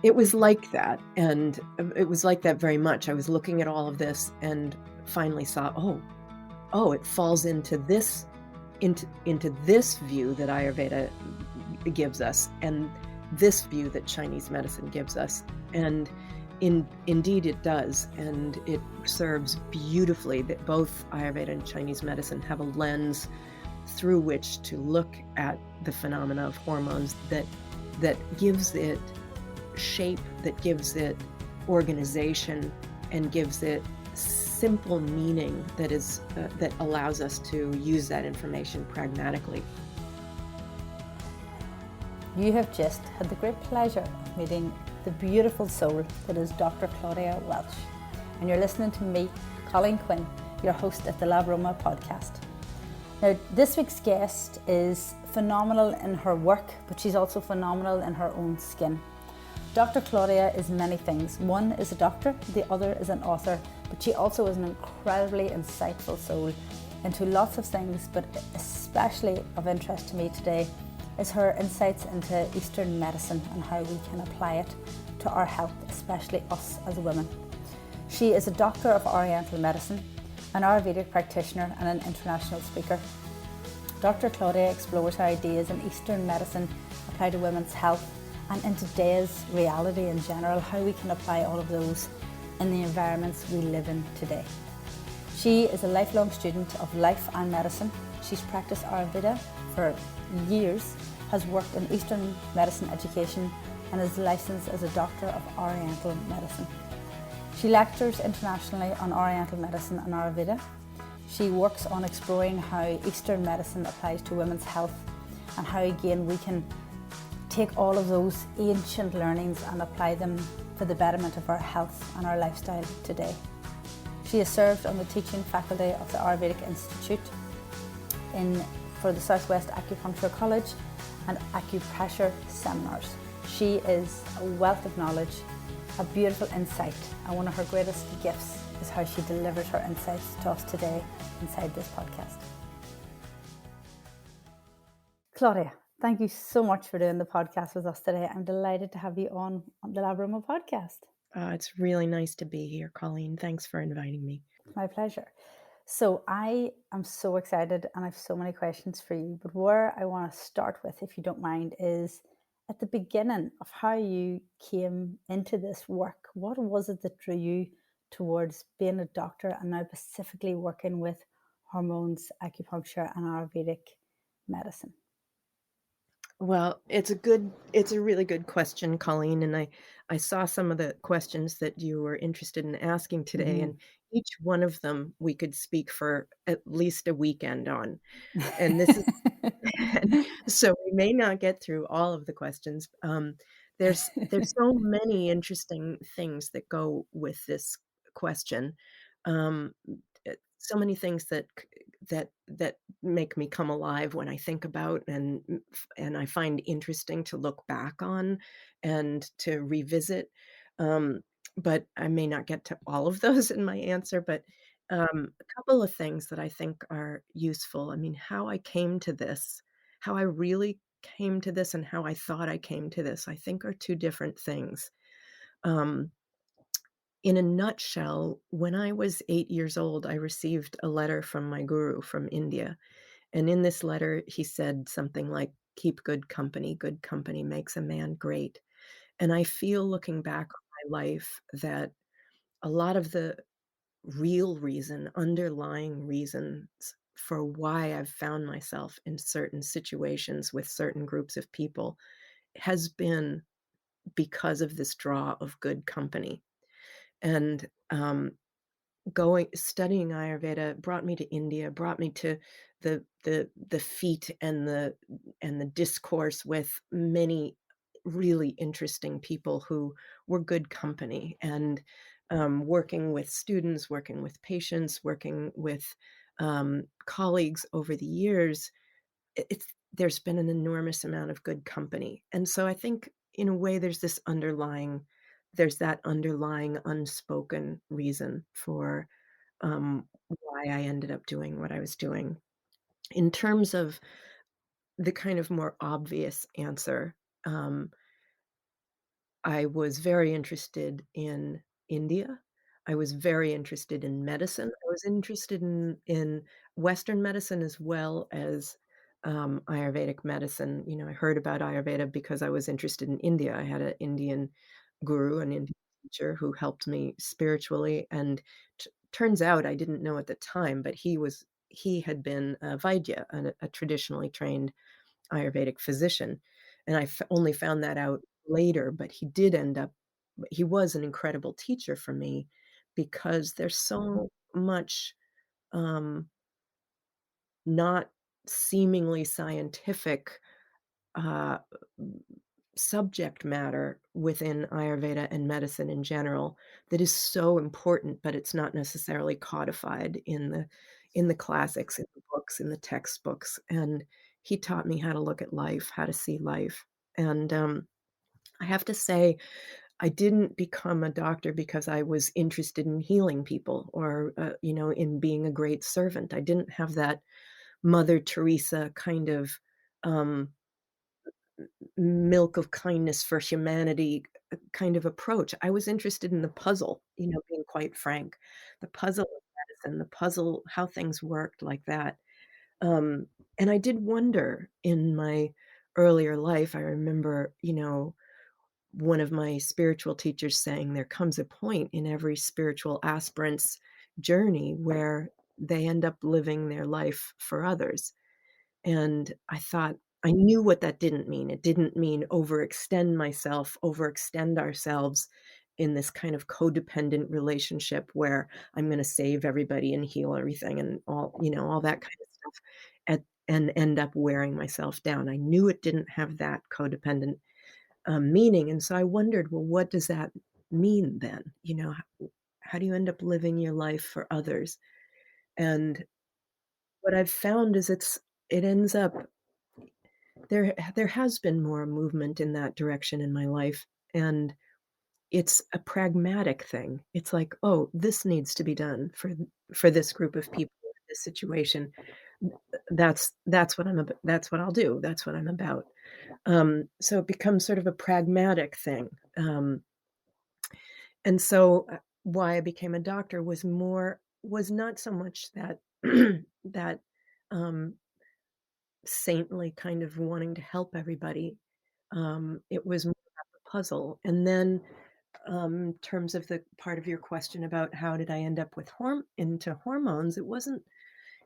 It was like that, and it was like that very much. I was looking at all of this and finally saw, oh, it falls into this view that Ayurveda gives us, and this view that Chinese medicine gives us, and indeed it does, and it serves beautifully that both Ayurveda and Chinese medicine have a lens through which to look at the phenomena of hormones that gives it shape, that gives it organization, and gives it simple meaning that allows us to use that information pragmatically. You have just had the great pleasure of meeting the beautiful soul that is Dr. Claudia Welch, and you're listening to me, Colleen Quinn, your host at the LabAroma podcast. Now, this week's guest is phenomenal in her work, but she's also phenomenal in her own skin. Dr. Claudia is many things. One is a doctor, the other is an author, but she also is an incredibly insightful soul into lots of things, but especially of interest to me today is her insights into Eastern medicine and how we can apply it to our health, especially us as women. She is a doctor of Oriental medicine, an Ayurvedic practitioner and an international speaker. Dr. Claudia explores how ideas in Eastern medicine apply to women's health and in today's reality in general, how we can apply all of those in the environments we live in today. She is a lifelong student of life and medicine. She's practiced Ayurveda for years, has worked in Eastern medicine education, and is licensed as a doctor of Oriental medicine. She lectures internationally on Oriental medicine and Ayurveda. She works on exploring how Eastern medicine applies to women's health and how again we can take all of those ancient learnings and apply them for the betterment of our health and our lifestyle today. She has served on the teaching faculty of the Āyurvedic Institute for the Southwest Acupuncture College and Acupractice Seminars. She is a wealth of knowledge, a beautiful insight, and one of her greatest gifts is how she delivers her insights to us today inside this podcast. Claudia, thank you so much for doing the podcast with us today. I'm delighted to have you on the LabAroma podcast. It's really nice to be here, Colleen. Thanks for inviting me. My pleasure. So I am so excited and I have so many questions for you, but where I want to start with, if you don't mind, is at the beginning of how you came into this work. What was it that drew you towards being a doctor and now specifically working with hormones, acupuncture and Ayurvedic medicine? Well, it's a really good question, Colleen, and I saw some of the questions that you were interested in asking today, and each one of them we could speak for at least a weekend on. And this is so we may not get through all of the questions. There's so many interesting things that go with this question. Um, so many things that make me come alive when I think about and I find interesting to look back on and to revisit. But I may not get to all of those in my answer, but a couple of things that I think are useful. I mean, how I came to this, how I really came to this, and how I thought I came to this, I think are two different things. Um, in a nutshell, when I was 8 years old, I received a letter from my guru from India. And in this letter, he said something like, keep good company makes a man great. And I feel looking back on my life that a lot of the underlying reasons for why I've found myself in certain situations with certain groups of people has been because of this draw of good company. And studying Ayurveda brought me to India, brought me to the feet and the discourse with many really interesting people who were good company, and working with students, working with patients, working with colleagues over the years, there's been an enormous amount of good company. And so I think in a way there's that underlying unspoken reason for why I ended up doing what I was doing. In terms of the kind of more obvious answer, um, I was very interested in India. I was very interested in medicine. I was interested in Western medicine as well as, Ayurvedic medicine. I heard about Ayurveda because I was interested in India. I had an Indian guru, an Indian teacher who helped me spiritually, and turns out I didn't know at the time, but he had been a Vaidya, a traditionally trained Ayurvedic physician, and only found that out later, but he was an incredible teacher for me because there's so much, um, not seemingly scientific, uh, subject matter within Ayurveda and medicine in general that is so important, but it's not necessarily codified in the classics, in the books, in the textbooks, and he taught me how to look at life, how to see life, and, I have to say, I didn't become a doctor because I was interested in healing people or, in being a great servant. I didn't have that Mother Teresa kind of, um milk of kindness for humanity kind of approach. I was interested in the puzzle, being quite frank. The puzzle of medicine, the puzzle, how things worked like that. Um, and I did wonder in my earlier life, I remember, one of my spiritual teachers saying there comes a point in every spiritual aspirant's journey where they end up living their life for others. And I thought I knew what that didn't mean. It didn't mean overextend myself, overextend ourselves in this kind of codependent relationship where I'm gonna save everybody and heal everything and all that kind of stuff, and end up wearing myself down. I knew it didn't have that codependent, meaning, and so I wondered, well, what does that mean then? How do you end up living your life for others? And what I've found is it ends up there has been more movement in that direction in my life, and it's a pragmatic thing. It's like, "Oh, this needs to be done for this group of people in this situation." That's what that's what I'll do. That's what I'm about. So it becomes sort of a pragmatic thing. And so, why I became a doctor was not so much that that, um saintly kind of wanting to help everybody. It was more about the puzzle. And then, in terms of the part of your question about how did I end up with into hormones, it wasn't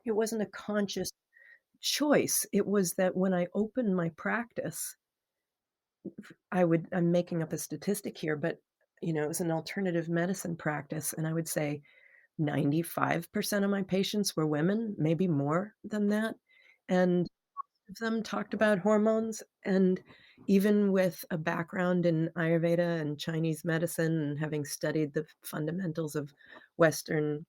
a conscious choice. It was that when I opened my practice, I'm making up a statistic here, but it was an alternative medicine practice, and I would say 95% of my patients were women, maybe more than that. And of them talked about hormones, and even with a background in Ayurveda and Chinese medicine and having studied the fundamentals of Western,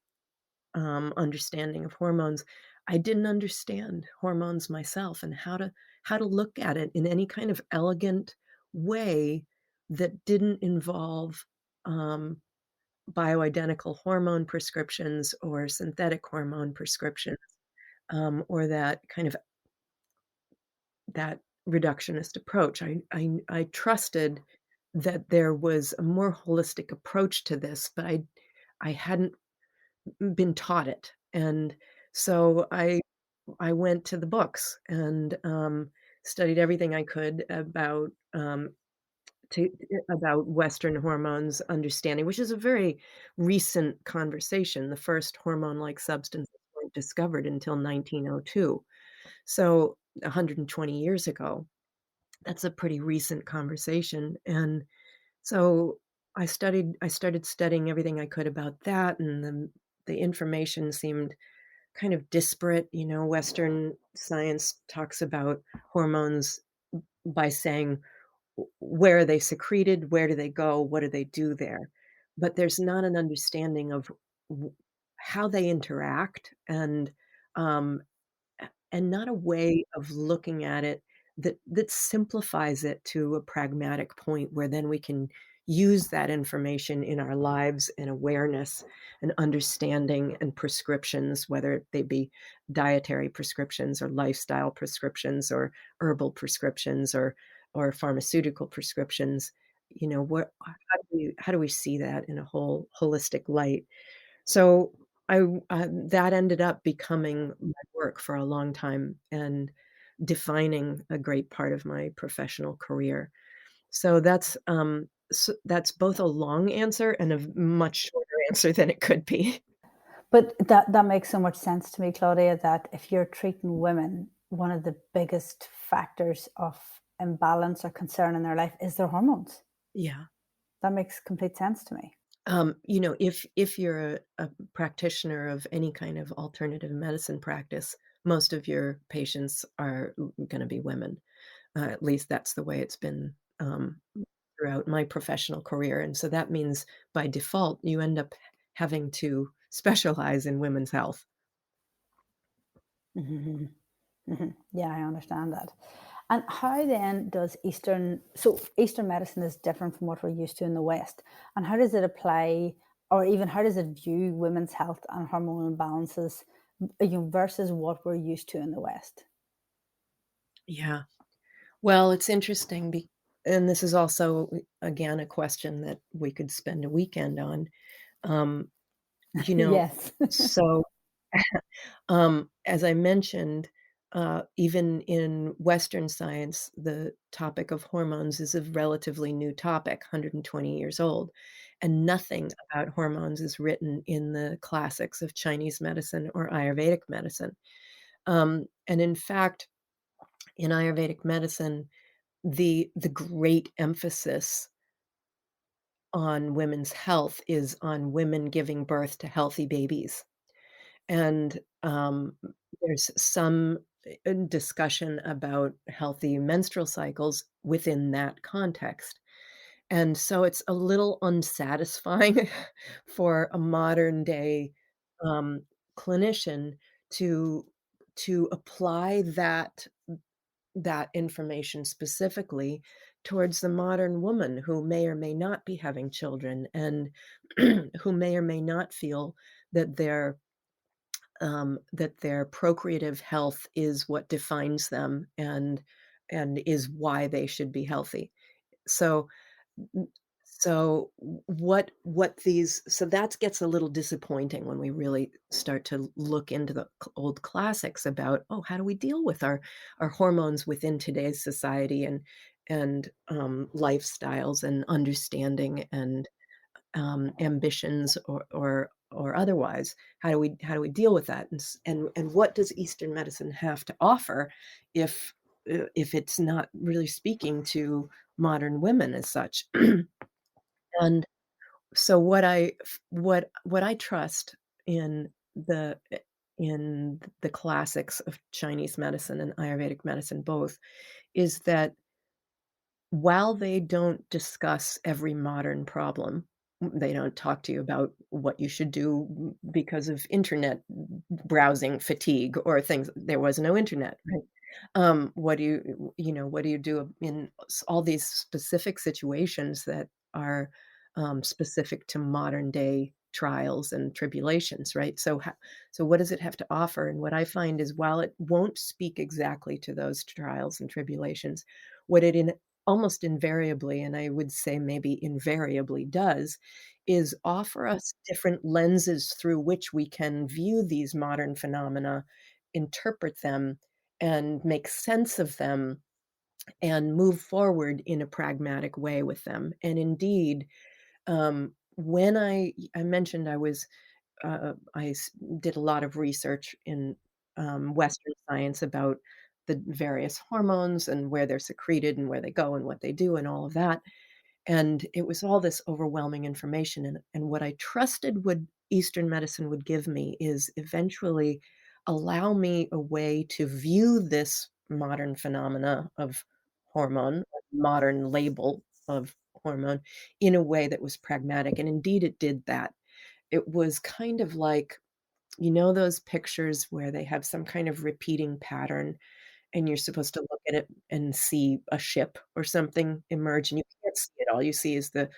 understanding of hormones, I didn't understand hormones myself and how to look at it in any kind of elegant way that didn't involve, um, bioidentical hormone prescriptions or synthetic hormone prescriptions, or that reductionist approach. I trusted that there was a more holistic approach to this, but I hadn't been taught it, and so I went to the books and, studied everything I could to about Western hormones understanding, which is a very recent conversation. The first hormone-like substances weren't discovered until 1902, so 120 years ago. That's a pretty recent conversation, and so I started studying everything I could about that, and the information seemed kind of disparate. Western science talks about hormones by saying, where are they secreted? Where do they go? What do they do there? But there's not an understanding of w how they interact um, and not a way of looking at it that simplifies it to a pragmatic point where then we can use that information in our lives and awareness and understanding and prescriptions, whether they be dietary prescriptions or lifestyle prescriptions or herbal prescriptions or pharmaceutical prescriptions. how do we see that in a whole holistic light? So that ended up becoming my work for a long time and defining a great part of my professional career. So that's both a long answer and a much shorter answer than it could be. But that makes so much sense to me, Claudia, that if you're treating women, one of the biggest factors of imbalance or concern in their life is their hormones. Yeah. That makes complete sense to me. If you're a practitioner of any kind of alternative medicine practice, most of your patients are gonna be women. At least that's the way it's been, throughout my professional career, and so that means by default, you end up having to specialize in women's health. Hmm. Hmm. Yeah, I understand that. And how then does Eastern medicine is different from what we're used to in the West, and how does it apply, or even how does it view women's health and hormonal imbalances, versus what we're used to in the West? Yeah. Well, it's interesting and this is also, again, a question that we could spend a weekend on. Um, you know, Yes. so as I mentioned, even in Western science, the topic of hormones is a relatively new topic, 120 years old, and nothing about hormones is written in the classics of Chinese medicine or Ayurvedic medicine. And in fact, in Ayurvedic medicine, the great emphasis on women's health is on women giving birth to healthy babies. And, there's some, discussion about healthy menstrual cycles within that context. And so it's a little unsatisfying for a modern day, um, clinician to apply that information specifically towards the modern woman who may or may not be having children and who may or may not feel that their procreative health is what defines them and is why they should be healthy. So m what these so that gets a little disappointing when we really start to look into the old classics about, "Oh, how do we deal with our hormones within today's society and lifestyles and understanding and ambitions or otherwise. How do we deal with that? And what does Eastern medicine have to offer if if it's not really speaking to modern women as such? And so what I trust in the classics of Chinese medicine and Ayurvedic medicine both is that while they don't discuss every modern problem, they don't talk to you about what you should do because of internet browsing fatigue or things there was no internet, right? What do what do you do in all these specific situations that are, specific to modern day trials and tribulations, right? So what does it have to offer? And what I find is while it won't speak exactly to those trials and tribulations, what it in almost invariably, and I would say maybe invariably does, is offer us different lenses through which we can view these modern phenomena, interpret them, and make sense of them and move forward in a pragmatic way with them. And indeed, when I mentioned did a lot of research in Western science about the various hormones and where they're secreted and where they go and what they do and all of that. And it was all this overwhelming information, and what I trusted would Eastern medicine would give me is eventually allow me a way to view this modern phenomena of hormone, modern label of hormone, in a way that was pragmatic, and indeed it did that. It was kind of like, those pictures where they have some kind of repeating pattern and you're supposed to look at it and see a ship or something emerge, and you can't see it, all you see is the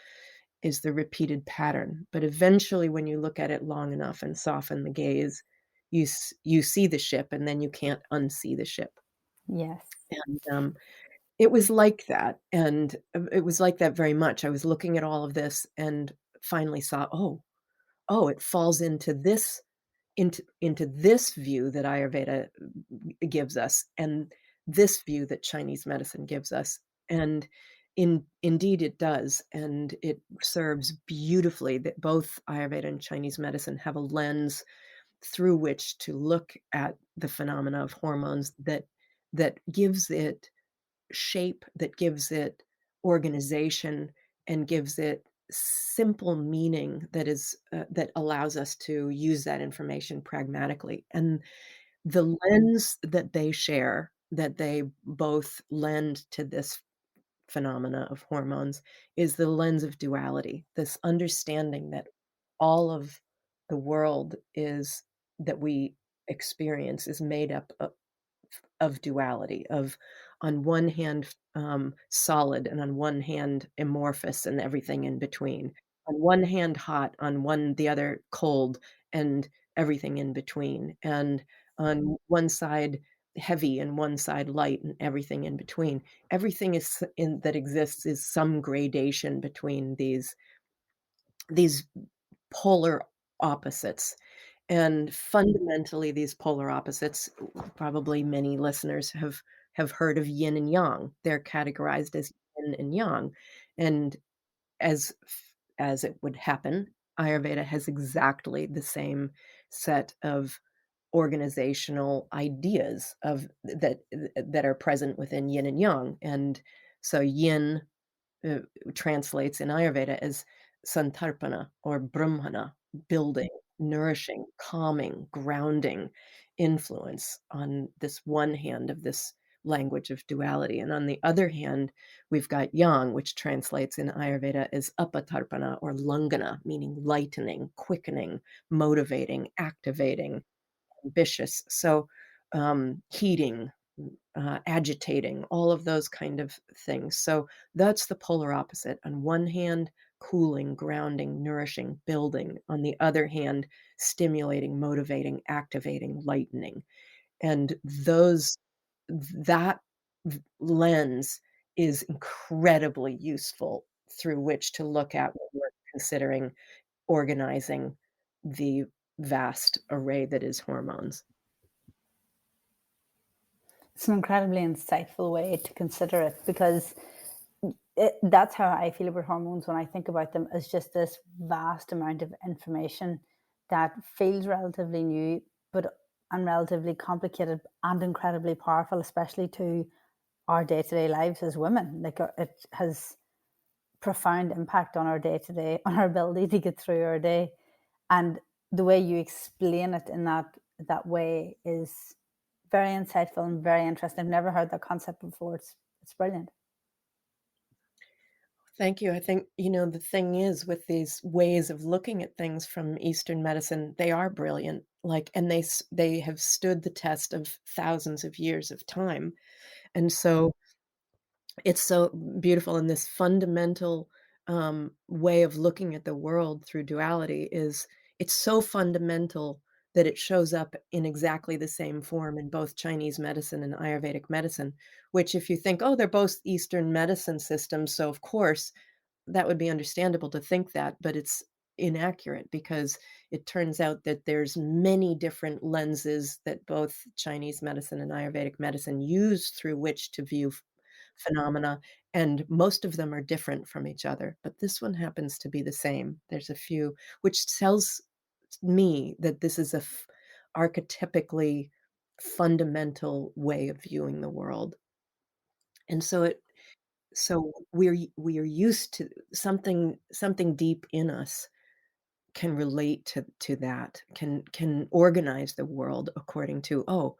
repeated pattern, but eventually, when you look at it long enough and soften the gaze, you see the ship, and then you can't unsee the ship, Yes. and, It was like that, and, it was like that very much. I was looking at all of this and finally saw, "Oh, it falls into this view that Ayurveda gives us, and this view that Chinese medicine gives us." And indeed it does, and it serves beautifully that both Ayurveda and Chinese medicine have a lens through which to look at the phenomena of hormones that gives it shape, that gives it organization, and gives it simple meaning that is that allows us to use that information pragmatically. And the lens that they share, that they both lend to this phenomena of hormones, is the lens of duality, this understanding that all of the world is that we experience is made up of duality, of on one hand, solid, and on one hand, amorphous and everything in between. On one hand, hot, on the other cold, and everything in between. And on one side, heavy, and one side light, and everything in between. Everything is in that exists is some gradation between these polar opposites. And fundamentally, these polar opposites, probably many listeners have heard of yin and yang. They're categorized as yin and yang. And as it would happen, Ayurveda has exactly the same set of organizational ideas that are present within yin and yang. And so yin uh, translates in Ayurveda as santarpana or brahmana, building, nourishing, calming, grounding influence on this one hand of this language of duality. And on the other hand, we've got yang, which translates in Ayurveda as apatarpana or langana, meaning lightening, quickening, motivating, activating, ambitious. So, heating, agitating, all of those kind of things. So that's the polar opposite. On one hand, cooling, grounding, nourishing, building. On the other hand, stimulating, motivating, activating, lightening. And that lens is incredibly useful through which to look at when we're considering organizing the vast array that is hormones. It's an incredibly insightful way to consider it because that's how I feel about hormones when I think about them as just this vast amount of information that feels relatively new, but and relatively complicated and incredibly powerful, especially to our day to day lives as women. Like it has profound impact on our day to day, on our ability to get through our day, and the way you explain it in that way is very insightful and very interesting. I've never heard that concept before. It's brilliant. Thank you. I think, the thing is with these ways of looking at things from Eastern medicine, they are brilliant. Like, and they have stood the test of thousands of years of time. And so it's so beautiful, and this fundamental, way of looking at the world through duality is it's so fundamental that it shows up in exactly the same form in both Chinese medicine and Ayurvedic medicine, which if you think, "Oh, they're both Eastern medicine systems, so of course that would be understandable to think that," but it's inaccurate because it turns out that there's many different lenses that both Chinese medicine and Ayurvedic medicine use through which to view phenomena, and most of them are different from each other, but this one happens to be the same. There's a few, which tells me that this is archetypically fundamental way of viewing the world. And so we're used to something deep in us can relate to that, can organize the world according to, "Oh,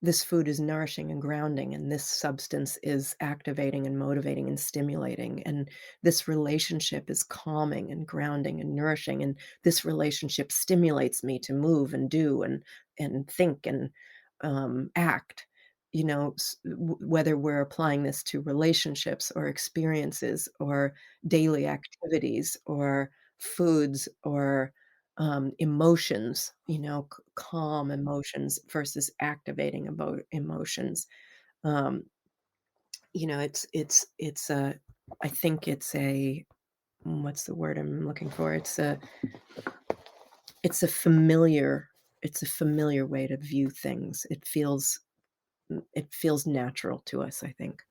this food is nourishing and grounding, and this substance is activating and motivating and stimulating, and this relationship is calming and grounding and nourishing, and this relationship stimulates me to move and do and think and act." Whether we're applying this to relationships or experiences or daily activities or foods or emotions, calm emotions versus activating emotions. Um, it's a I think it's a what's the word I'm looking for? It's a familiar it's a familiar way to view things. It feels natural to us, I think.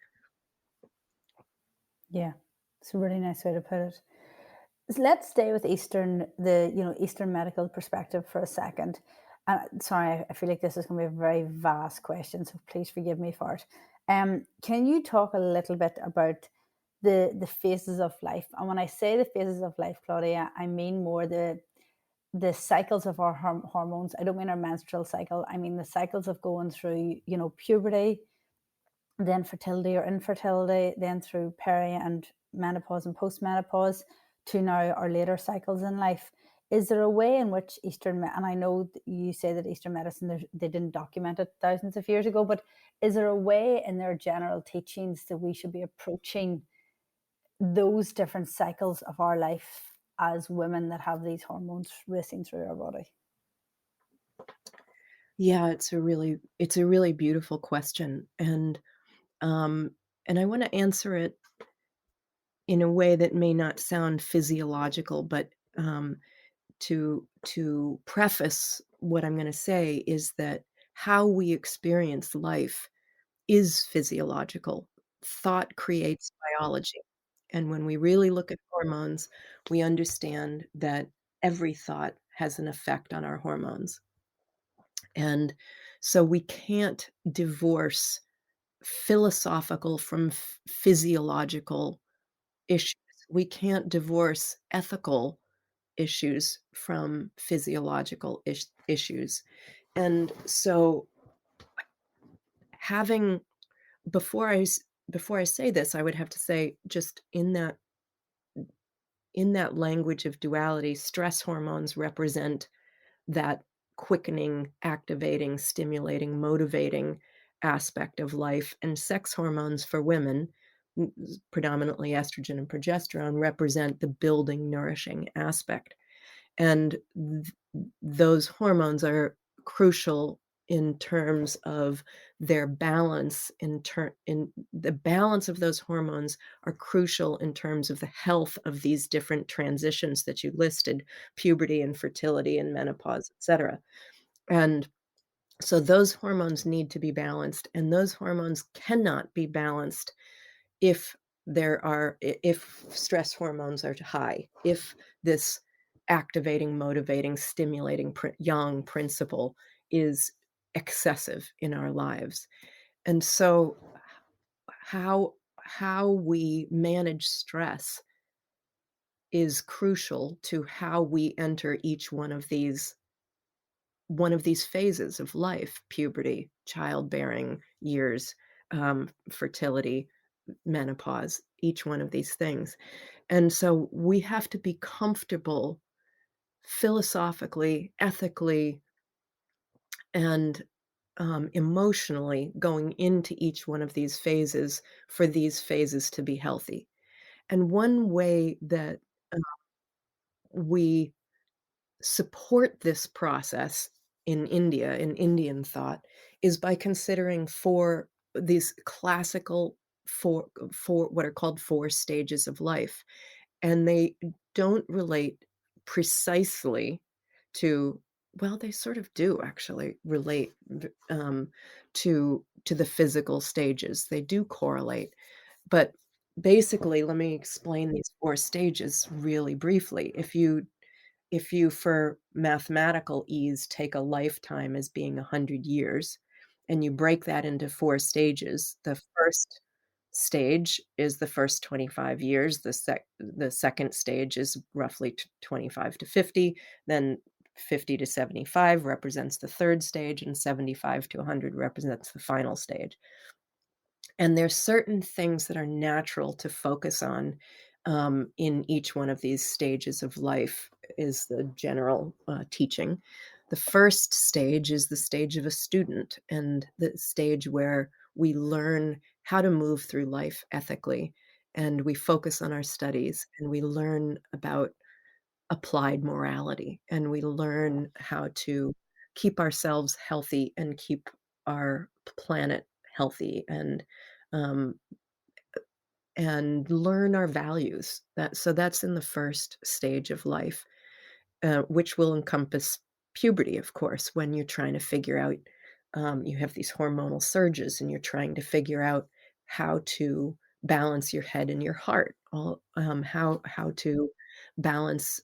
Yeah, it's a really nice way to put it. Let's stay with Eastern medical perspective for a second. Sorry, I feel like this is going to be a very vast question, so please forgive me for it. Can you talk a little bit about the phases of life? And when I say the phases of life, Claudia, I mean more the cycles of our hormones. I don't mean our menstrual cycle. I mean the cycles of going through, puberty, then fertility or infertility, then through peri and menopause and postmenopause to now our later cycles in life. Is there a way in which and I know you say that Eastern medicine, they didn't document it thousands of years ago, but is there a way in their general teachings that we should be approaching those different cycles of our life as women that have these hormones racing through our body? Yeah, it's a really beautiful question, um, and I wanna answer it in a way that may not sound physiological, but, to preface what I'm gonna say is that how we experience life is physiological. Thought creates biology, and when we really look at hormones, we understand that every thought has an effect on our hormones, and so we can't divorce philosophical from physiological issues. We can't divorce ethical issues from physiological issues. And so having before before I say this, I would have to say just in that language of duality, stress hormones represent that quickening, activating, stimulating, motivating aspect of life, and sex hormones for women, predominantly estrogen and progesterone, represent the building, nourishing aspect. And those hormones are crucial in terms of their balance in the balance of those hormones are crucial in terms of the health of these different transitions that you listed, puberty and fertility and menopause, etc. And so those hormones need to be balanced, and those hormones cannot be balanced if if stress hormones are high, if this activating, motivating, stimulating yang principle is excessive in our lives. And so how we manage stress is crucial to how we enter each one of these phases of life: puberty, childbearing years, fertility, menopause, each one of these things. And so we have to be comfortable philosophically, ethically, and emotionally going into each one of these phases for these phases to be healthy. And one way that uh, we support this process in India, in Indian thought, is by considering these classical four what are called 4 stages of life, and they don't relate precisely to well, they sort of do actually relate to the physical stages. They do correlate, but basically, let me explain these 4 stages really briefly. If you, for mathematical ease, take a lifetime as being 100 years, and you break that into 4 stages, the first stage is the first 25 years, the second stage is roughly 25 to 50, then 50 to 75 represents the third stage, and 75 to 100 represents the final stage. And there's certain things that are natural to focus on, in each one of these stages of life is the general, teaching. The first stage is the stage of a student and the stage where we learn how to move through life ethically, and we focus on our studies, and we learn about applied morality, and we learn how to keep ourselves healthy and keep our planet healthy, and, um, and learn our values. That's in the first stage of life, which will encompass puberty, of course, when you're trying to figure out, you have these hormonal surges and you're trying to figure out how to balance your head and your heart, how to balance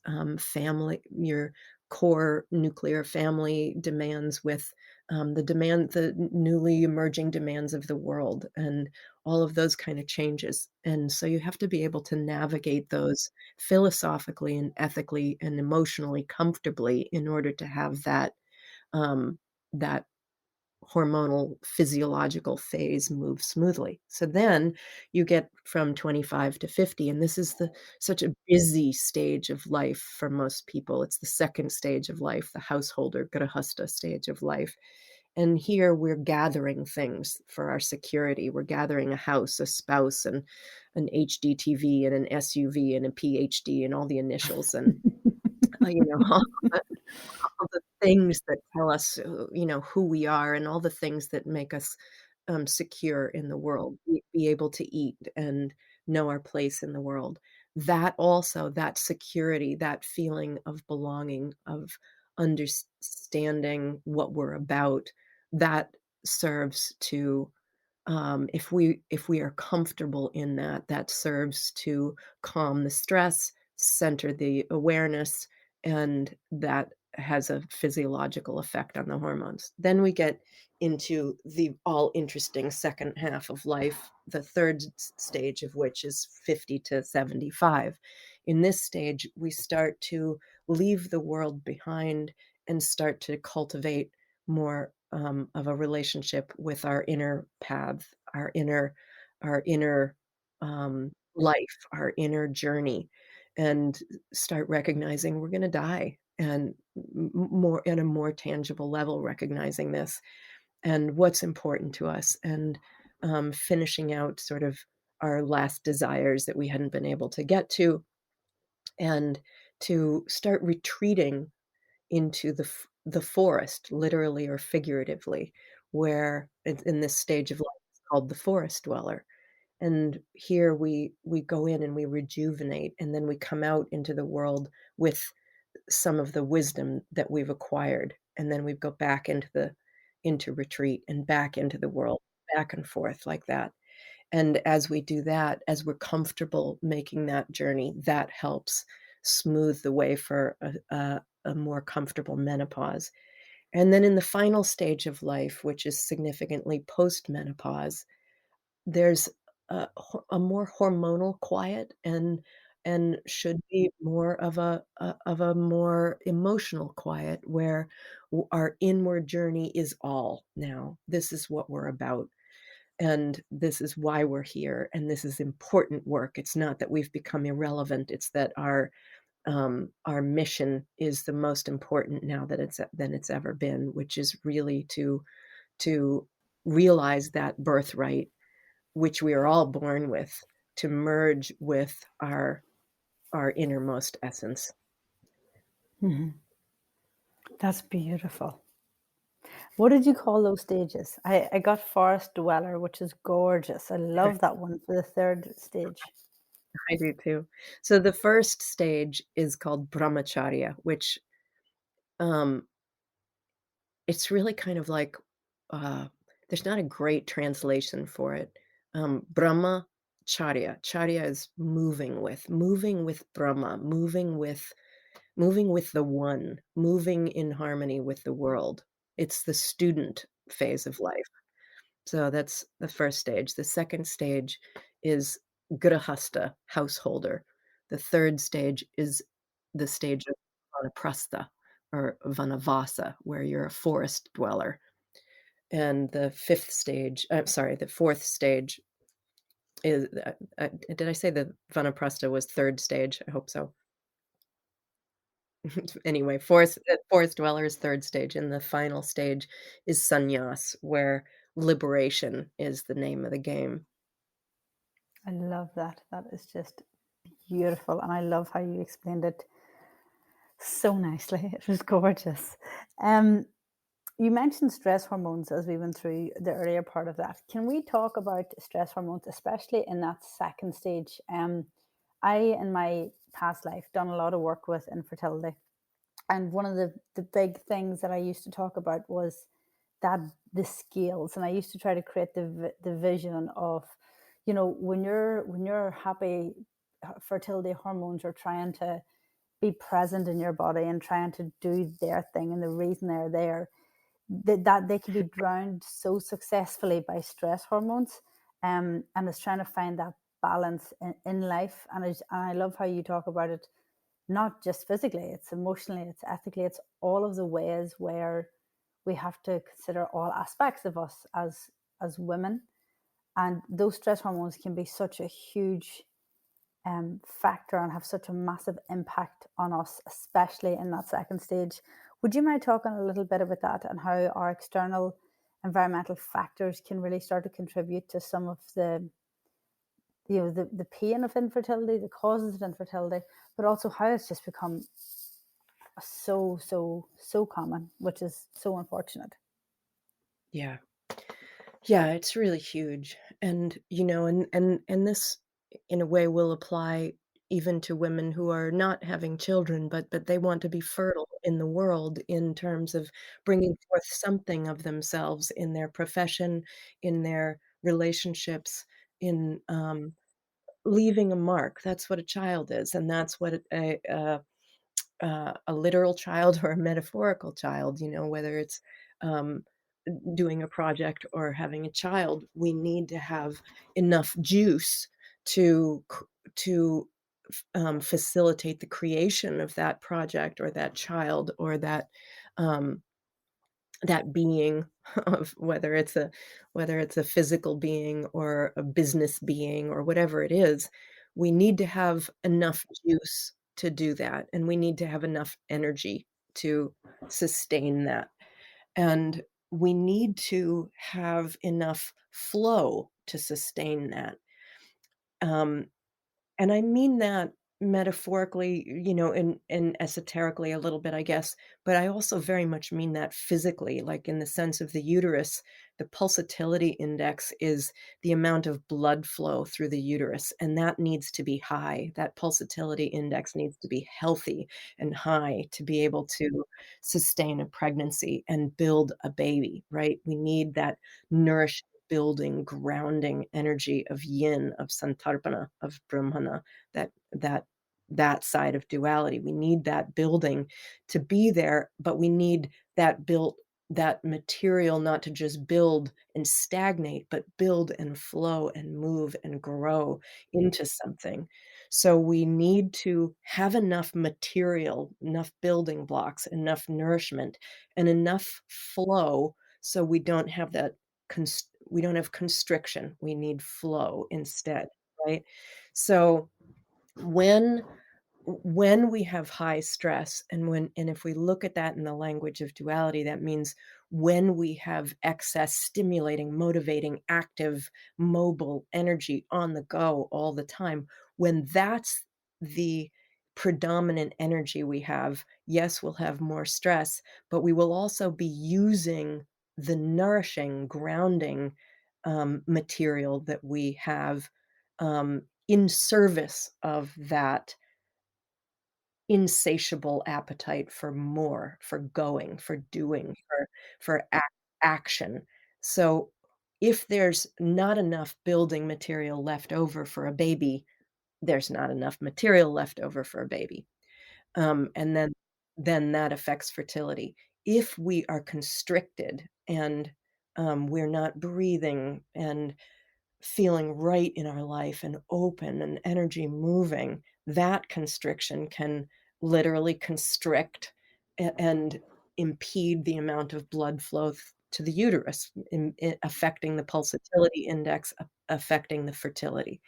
your core nuclear family demands with the newly emerging demands of the world and all of those kind of changes. And so you have to be able to navigate those philosophically and ethically and emotionally comfortably in order to have that hormonal physiological phase move smoothly. So then you get from 25 to 50, and this is the such a busy stage of life for most people. It's the second stage of life, the householder grahasta stage of life. And here we're gathering things for our security. We're gathering a house, a spouse, and an HDTV and an SUV and a PhD and all the initials and all all the things that tell us, who we are and all the things that make us, secure in the world, be able to eat and know our place in the world. That also, that security, that feeling of belonging, of understanding what we're about, that serves to if we are comfortable in that, that serves to calm the stress, center the awareness, and that has a physiological effect on the hormones. Then we get into the all interesting second half of life, the third stage of which is 50 to 75. In this stage, we start to leave the world behind and start to cultivate more of a relationship with our inner path, our inner life, our inner journey, and start recognizing we're going to die, and more at a more tangible level, recognizing this and what's important to us, and finishing out sort of our last desires that we hadn't been able to get to, and to start retreating into the forest, literally or figuratively, where in this stage of life, it's called the forest dweller. And here we go in and we rejuvenate, and then we come out into the world with some of the wisdom that we've acquired, and then we go back into retreat and back into the world, back and forth like that. And as we do that, as we're comfortable making that journey, that helps smooth the way for a more comfortable menopause. And then in the final stage of life, which is significantly post-menopause, there's a more hormonal quiet and should be more of a more emotional quiet where our inward journey is all now. This is what we're about. And this is why we're here, and this is important work. It's not that we've become irrelevant, it's that our mission is the most important now than it's ever been, which is really to realize that birthright, which we are all born with, to merge with our innermost essence. That's beautiful. What did you call those stages? I got forest dweller, which is gorgeous. I love that one for the third stage. I do too. So the first stage is called brahmacharya, which, um, it's really kind of like, uh, there's not a great translation for it. Brahmacharya. Charya is moving with Brahma, moving with the one, moving in harmony with the world. It's the student phase of life. So that's the first stage. The second stage is grahasta, householder. The third stage is the stage of vanaprastha or vanavasa, where you're a forest dweller. And the fourth stage is, did I say the vanaprastha was third stage? I hope so. Anyway, forest dweller is third stage, and the final stage is sannyas, where liberation is the name of the game. I love that. That is just beautiful. And I love how you explained it so nicely. It was gorgeous. Um, You mentioned stress hormones as we went through the earlier part of that. Can we talk about stress hormones, especially in that second stage? I, in my past life, done a lot of work with infertility. And one of the big things that I used to talk about was that the scales. And I used to try to create the vision of, when you're happy, fertility hormones are trying to be present in your body and trying to do their thing, and the reason they're there, that they can be drowned so successfully by stress hormones. And it's trying to find that balance in life. And I love how you talk about it, not just physically, it's emotionally, it's ethically, it's all of the ways where we have to consider all aspects of us as women. And those stress hormones can be such a huge factor and have such a massive impact on us, especially in that second stage. Would you mind talking a little bit about that and how our external environmental factors can really start to contribute to some of the pain of infertility, the causes of infertility, but also how it's just become so common, which is so unfortunate. Yeah. Yeah, it's really huge. And, and this in a way will apply even to women who are not having children, but they want to be fertile in the world in terms of bringing forth something of themselves in their profession, in their relationships, in leaving a mark. That's what a child is, and that's what a literal child or a metaphorical child, whether it's um, doing a project or having a child, we need to have enough juice to facilitate the creation of that project or that child or um, that being of whether it's a physical being or a business being or whatever it is, we need to have enough juice to do that, and we need to have enough energy to sustain that, and we need to have enough flow to sustain that. Um, and I mean that metaphorically, and esoterically a little bit, I guess, but I also very much mean that physically, like in the sense of the uterus, the pulsatility index is the amount of blood flow through the uterus, and that needs to be high. That pulsatility index needs to be healthy and high to be able to sustain a pregnancy and build a baby, right? We need that nourishing, building, grounding energy of yin, of santarpana, of brahmana, that that that side of duality. We need that building to be there, but we need that material not to just build and stagnate, but build and flow and move and grow into something. So we need to have enough material, enough building blocks, enough nourishment, and enough flow so we don't have constriction. We need flow instead, right? So when we have high stress and if we look at that in the language of duality, that means when we have excess stimulating, motivating, active, mobile energy on the go all the time, when that's the predominant energy we have, yes, we'll have more stress, but we will also be using the nourishing, grounding material that we have in service of that insatiable appetite for more, for going, for doing, for action. So, if there's not enough building material left over for a baby, there's not enough material left over for a baby. And then that affects fertility. If we are constricted and, we're not breathing and feeling right in our life and open and energy moving, that constriction can literally constrict and impede the amount of blood flow to the uterus, affecting the pulsatility index, affecting the fertility.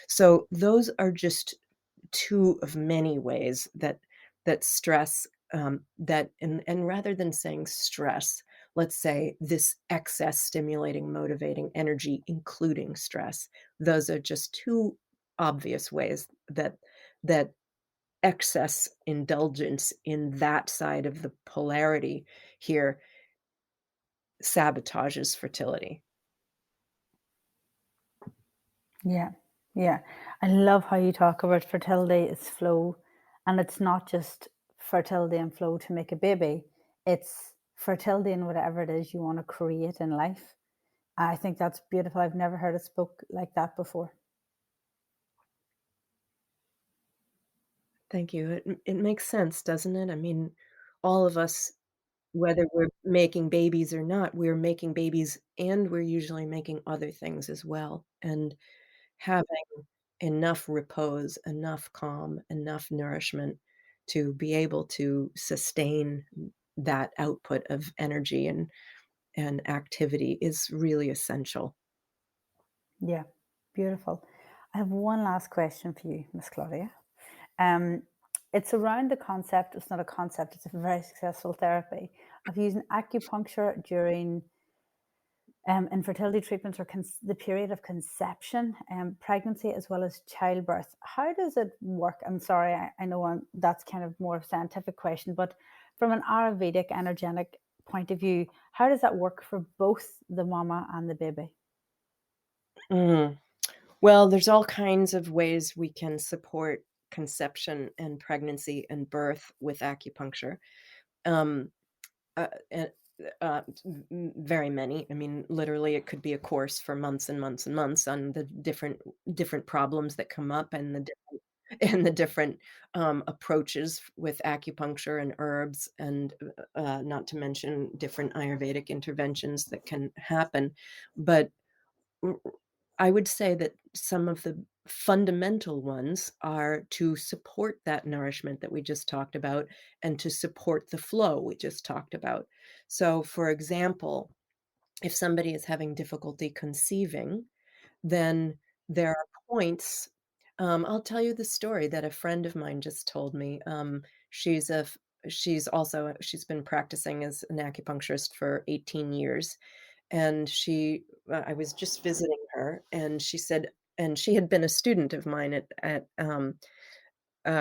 So those are just two of many ways that stress, that and rather than saying stress, let's say this excess stimulating, motivating energy, including stress. Those are just two obvious ways that excess indulgence in that side of the polarity here sabotages fertility. Yeah, yeah. I love how you talk about fertility is flow, and it's not just fertility and flow to make a baby, it's fertility in whatever it is you want to create in life. I think that's beautiful. I've never heard it spoke like that before. Thank you. It makes sense, doesn't it? I mean, all of us, whether we're making babies or not, we're making babies and we're usually making other things as well. And having enough repose, enough calm, enough nourishment to be able to sustain that output of energy and activity is really essential. Yeah, beautiful. I have one last question for you, Miss Claudia. Um, it's around the concept, it's not a concept, it's a very successful therapy of using acupuncture during infertility treatments or the period of conception, pregnancy, as well as childbirth. How does it work? I'm sorry, I know that's kind of more scientific question, but from an Ayurvedic energetic point of view, how does that work for both the mama and the baby? Mm. Well, there's all kinds of ways we can support conception and pregnancy and birth with acupuncture. Um, and very many. I mean, literally, it could be a course for months and months and months on the different problems that come up and the and the different approaches with acupuncture and herbs, and not to mention different Ayurvedic interventions that can happen. But R I would say that some of the fundamental ones are to support that nourishment that we just talked about and to support the flow we just talked about. So, for example, if somebody is having difficulty conceiving, then there are points. I'll tell you the story that a friend of mine just told me. She's a f she's been practicing as an acupuncturist for 18 years, and I was just visiting her, and she said, and she had been a student of mine at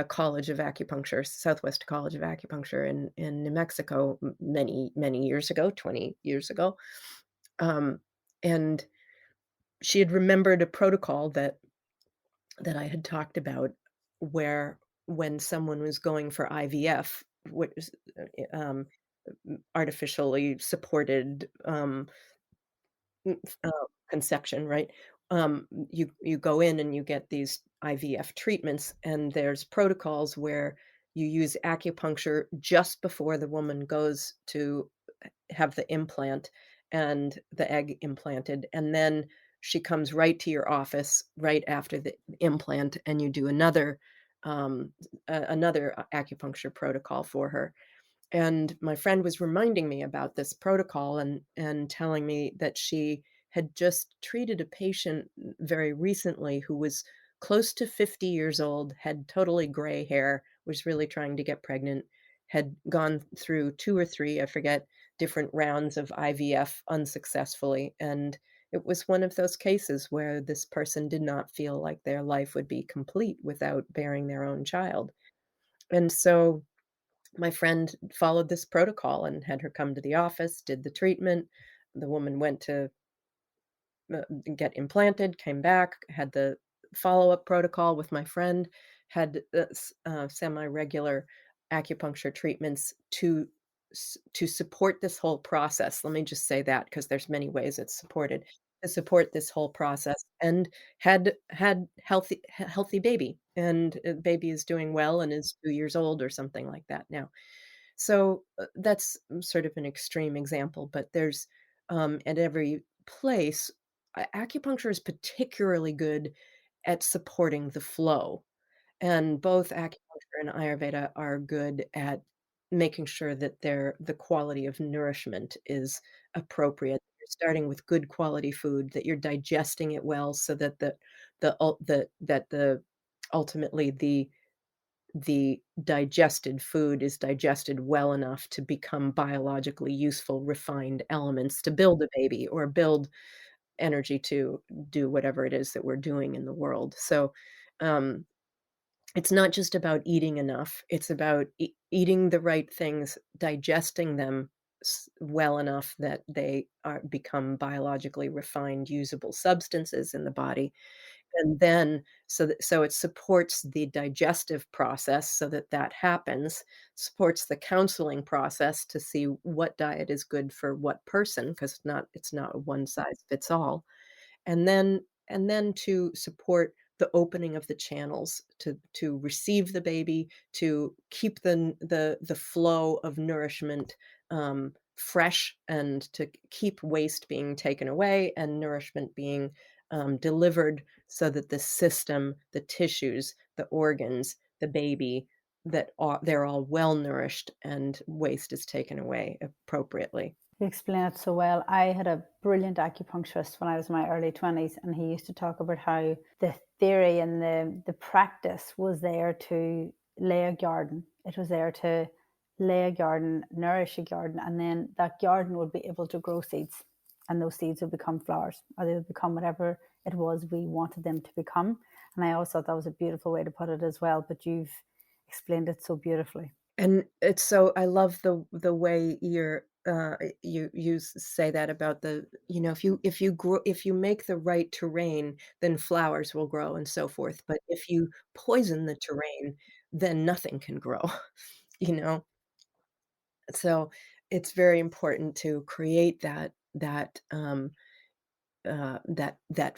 College of Acupuncture, Southwest College of Acupuncture in New Mexico many, many years ago, 20 years ago. Um, and she had remembered a protocol that I had talked about, where when someone was going for IVF, which is, artificially supported, conception, right? You go in and you get these IVF treatments, and there's protocols where you use acupuncture just before the woman goes to have the implant and the egg implanted, and then she comes right to your office right after the implant, and you do another acupuncture protocol for her. And my friend was reminding me about this protocol and telling me that she had just treated a patient very recently who was close to 50 years old, had totally gray hair, was really trying to get pregnant, had gone through 2 or 3, I forget, different rounds of IVF unsuccessfully, and it was one of those cases where this person did not feel like their life would be complete without bearing their own child. And so my friend followed this protocol and had her come to the office, did the treatment. The woman went to get implanted, came back, had the follow-up protocol with my friend, had semi-regular acupuncture treatments to support this whole process. Let me just say that because there's many ways it's supported. To support this whole process, and had healthy baby, and baby is doing well and is 2 years old or something like that now. So, that's sort of an extreme example, but there's, at every place, acupuncture is particularly good at supporting the flow, and both acupuncture and Ayurveda are good at making sure that the quality of nourishment is appropriate. You're starting with good quality food, that you're digesting it well so that the ultimately the digested food is digested well enough to become biologically useful, refined elements to build a baby or build energy to do whatever it is that we're doing in the world. So, um, it's not just about eating enough, it's about eating the right things, digesting them well enough that they are become biologically refined, usable substances in the body. And then so it supports the digestive process so that that happens, supports the counseling process to see what diet is good for what person, 'cause it's not a one size fits all. And then to support the opening of the channels to receive the baby, to keep the flow of nourishment, fresh, and to keep waste being taken away and nourishment being, delivered so that the system, the tissues, the organs, the baby, they're all well nourished and waste is taken away appropriately. You explain it so well. I had a brilliant acupuncturist when I was in my early 20s, and he used to talk about how the theory and the practice was there to lay a garden. It was there to lay a garden, nourish a garden, and then that garden would be able to grow seeds. And those seeds would become flowers, or they would become whatever it was we wanted them to become. And I always thought that was a beautiful way to put it as well, but you've explained it so beautifully. And it's so I love the way say that about if you make the right terrain, then flowers will grow and so forth, but if you poison the terrain, then nothing can grow, you know? So, it's very important to create that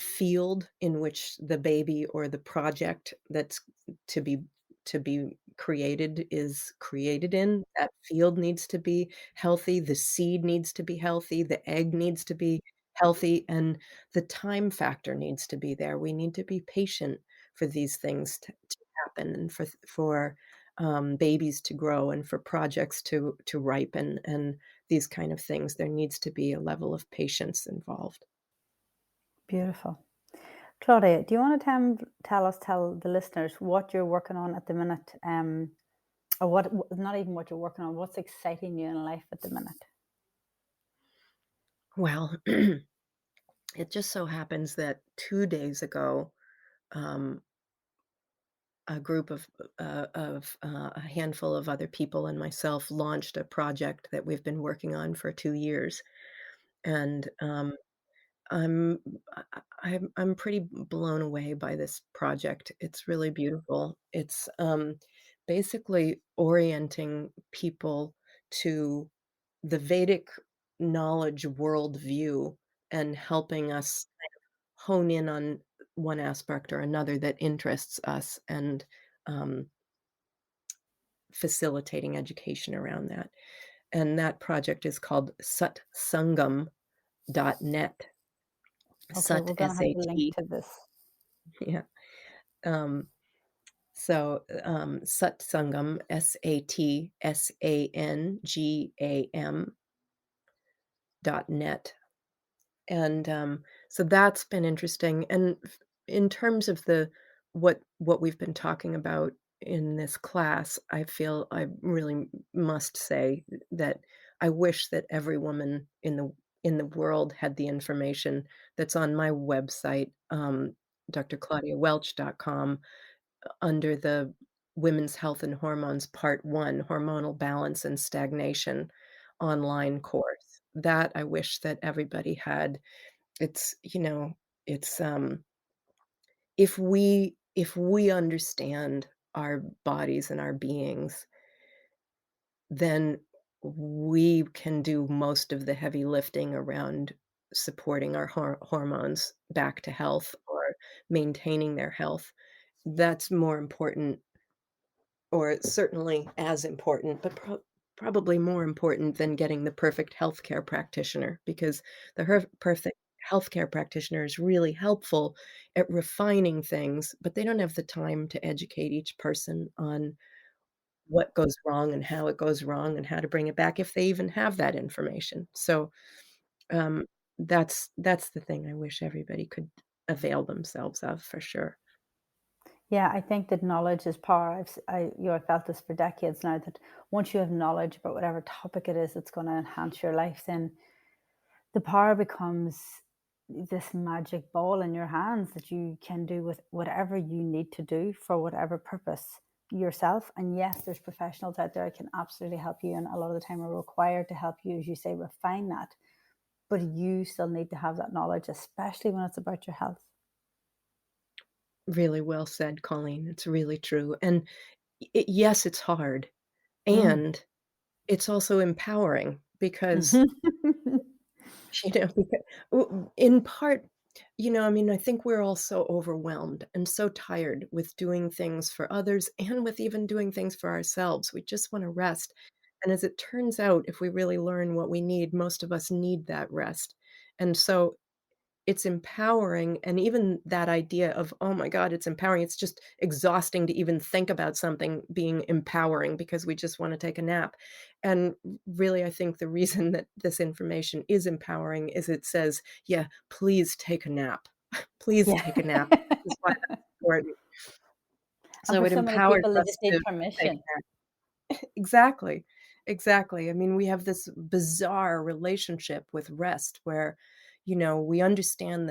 field in which the baby or the project that's to be to be created is created in. That field needs to be healthy, the seed needs to be healthy, the egg needs to be healthy, and the time factor needs to be there. We need to be patient for these things to happen and for babies to grow and for projects to ripen and these kind of things. There needs to be a level of patience involved. Beautiful. Claudia, do you want to tell the listeners what you're working on at the minute? Or not even what you're working on, what's exciting you in life at the minute? Well, it just so happens that 2 days ago, um, a group a handful of other people and myself launched a project that we've been working on for 2 years, and, I'm I'm pretty blown away by this project. It's really beautiful. It's, basically orienting people to the Vedic knowledge worldview and helping us hone in on one aspect or another that interests us and, um, facilitating education around that. And that project is called satsangam.net. Okay, Sat, we're going to have the link S-A-T, to this. yeah. Um, Satsangam, satsangam.net. And, so that's been interesting, and in terms of what we've been talking about in this class, I feel I really must say that I wish that every woman in the world had the information that's on my website, drclaudiawelch.com, under the Women's Health and Hormones Part 1, Hormonal Balance and Stagnation online course. That I wish that everybody had. It's, you know, it's, if we understand our bodies and our beings, then we can do most of the heavy lifting around supporting our hormones back to health or maintaining their health. That's more important, or certainly as important, but probably more important than getting the perfect healthcare practitioner, because the perfect healthcare practitioner is really helpful at refining things, but they don't have the time to educate each person on what goes wrong and how it goes wrong and how to bring it back if they even have that information. So, um, that's the thing I wish everybody could avail themselves of for sure. Yeah, I think that knowledge is power. I've felt this for decades now, that once you have knowledge about whatever topic it is that's going to enhance your life, then the power becomes this magic ball in your hands that you can do with whatever you need to do for whatever purpose. yourself. And yes, there's professionals out there that can absolutely help you, and a lot of the time are required to help you, as you say, refine that. But you still need to have that knowledge, especially when it's about your health. Really well said, Colleen. It's really true. And yes, it's hard. Mm. And it's also empowering because, Mm-hmm. in part, I mean, I think we're all so overwhelmed and so tired with doing things for others and with even doing things for ourselves. We just want to rest. And as it turns out, if we really learn what we need, most of us need that rest. And so it's empowering, and even that idea of, "Oh my god, it's empowering," it's just exhausting to even think about something being empowering because we just wanna take a nap, and really, I think the reason that this information is empowering is it says, "Yeah, please take a nap. Please Yeah. take a nap." This is why that's important. And So for it so many empowers people, they us just need to take permission. a nap. Exactly, exactly. I mean, we have this bizarre relationship with rest where, we understand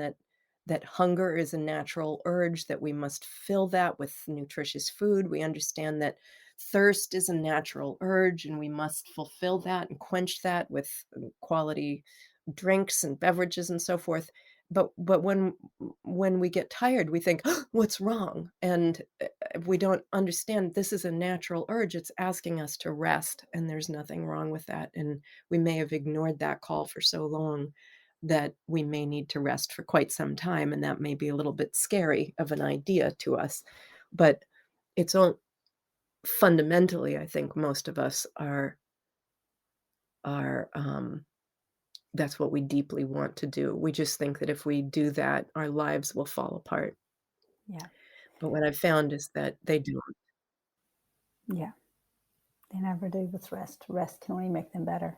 that hunger is a natural urge, that we must fill that with nutritious food. We understand that thirst is a natural urge, and we must fulfill that and quench that with quality drinks and beverages and so forth. But when we get tired, we think, "What's wrong?" And, we don't understand this is a natural urge, it's asking us to rest, and there's nothing wrong with that, and we may have ignored that call for so long that we may need to rest for quite some time, and that may be a little bit scary of an idea to us. But it's all fundamentally, I think most of us are that's what we deeply want to do. We just think that if we do that, our lives will fall apart. Yeah. But what I've found is that they don't. Yeah. They never do with rest. Rest can only make them better.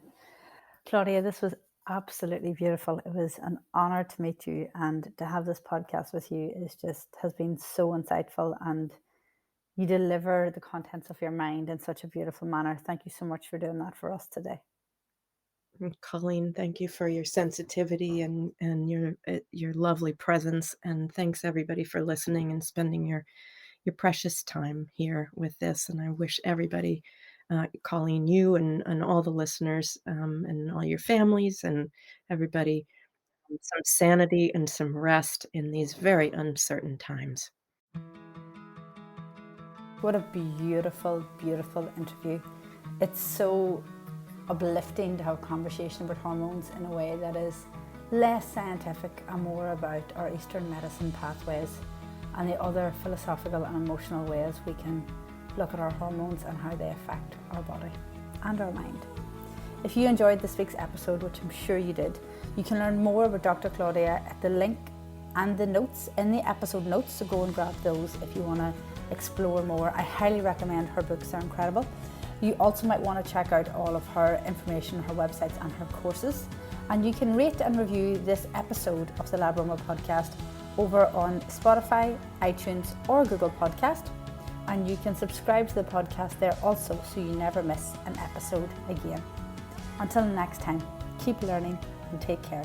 Claudia, this was absolutely beautiful. It was an honor to meet you, and to have this podcast with you has been so insightful, and you deliver the contents of your mind in such a beautiful manner. Thank you so much for doing that for us today. Colleen, thank you for your sensitivity and your lovely presence, and thanks everybody for listening and spending your precious time here with this. And I wish everybody, Colleen, you and all the listeners, and all your families and everybody, some sanity and some rest in these very uncertain times. What a beautiful, beautiful interview. It's so uplifting to have a conversation about hormones in a way that is less scientific and more about our Eastern medicine pathways and the other philosophical and emotional ways we can look at our hormones and how they affect our body and our mind. If you enjoyed this week's episode, which I'm sure you did, you can learn more about Dr. Claudia at the link and the notes in the episode notes, so go and grab those if you want to explore more. I highly recommend her books, they're incredible. You also might want to check out all of her information, her websites and her courses. And you can rate and review this episode of the LabAroma podcast over on Spotify, iTunes or Google Podcast. And you can subscribe to the podcast there also, so you never miss an episode again. Until next time, keep learning and take care.